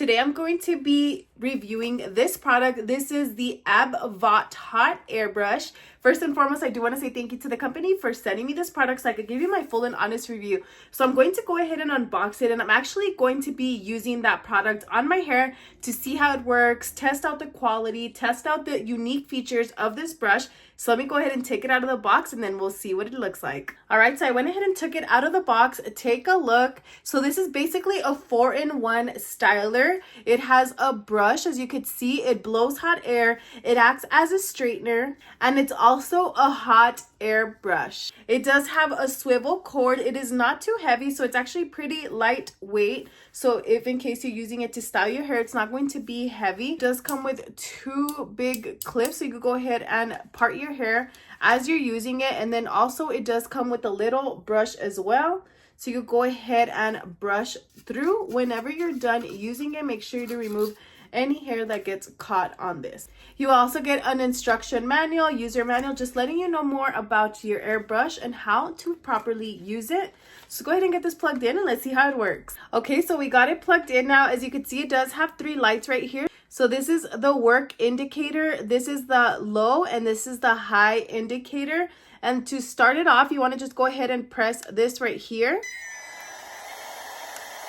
Today I'm going to be reviewing this product. This is the ABVOT hot airbrush. First and foremost, I do want to say thank you to the company for sending me this product so I could give you my full and honest review. So I'm going to go ahead and unbox it, and I'm actually going to be using that product on my hair to see how it works, test out the quality, test out the unique features of this brush. So let me go ahead and take it out of the box and then we'll see what it looks like. All right, so I went ahead and took it out of the box. Take a look. So this is basically a 4-in-1 styler. It has a brush. As you can see, it blows hot air. It acts as a straightener, and it's also a hot air brush. It does have a swivel cord. It is not too heavy, so it's actually pretty lightweight. So if in case you're using it to style your hair, it's not going to be heavy. It does come with 2 big clips, so you could go ahead and part your hair as you're using it. And then also it does come with a little brush as well, so you go ahead and brush through. Whenever you're done using it, make sure to remove any hair that gets caught on this. You also get an instruction manual, user manual, just letting you know more about your airbrush and how to properly use it. So go ahead and get this plugged in and let's see how it works. Okay, so we got it plugged in now. As you can see, it does have 3 lights right here. So this is the work indicator, this is the low, and this is the high indicator. And to start it off, you want to just go ahead and press this right here.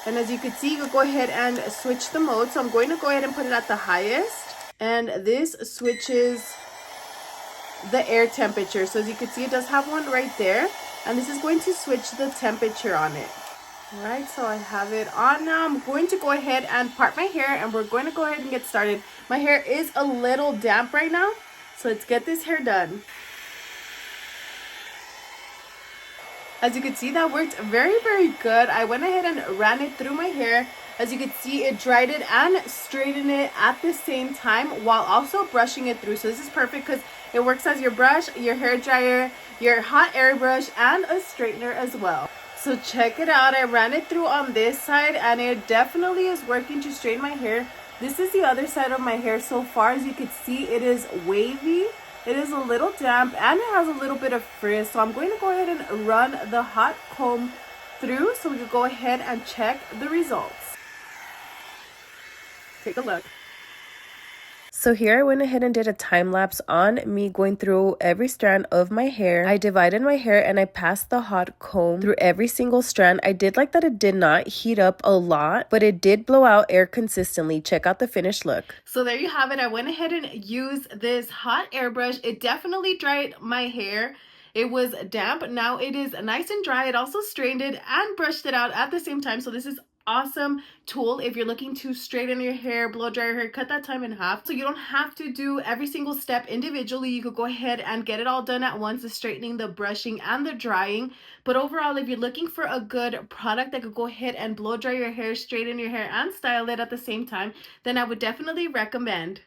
And as you can see, you can go ahead and switch the mode. So I'm going to go ahead and put it at the highest. And this switches the air temperature. So as you can see, it does have one right there. And this is going to switch the temperature on it. All right, so I have it on now. I'm going to go ahead and part my hair, and we're going to go ahead and get started. My hair is a little damp right now, so let's get this hair done. As you can see, that worked very, very good. I went ahead and ran it through my hair. As you can see, it dried it and straightened it at the same time while also brushing it through. So this is perfect because it works as your brush, your hair dryer, your hot air brush, and a straightener as well. So check it out. I ran it through on this side, and it definitely is working to straighten my hair. This is the other side of my hair. So far, as you can see, it is wavy. It is a little damp, and it has a little bit of frizz. So I'm going to go ahead and run the hot comb through so we can go ahead and check the results. Take a look. So here I went ahead and did a time lapse on me going through every strand of my hair. I divided my hair and I passed the hot comb through every single strand. I did like that it did not heat up a lot, but it did blow out air consistently. Check out the finished look. So there you have it. I went ahead and used this hot airbrush. It definitely dried my hair. It was damp. Now it is nice and dry. It also straightened it and brushed it out at the same time. So this is awesome tool if you're looking to straighten your hair, blow dry your hair, cut that time in half. So you don't have to do every single step individually. You could go ahead and get it all done at once, the straightening, the brushing, and the drying. But overall, if you're looking for a good product that could go ahead and blow dry your hair, straighten your hair, and style it at the same time, then I would definitely recommend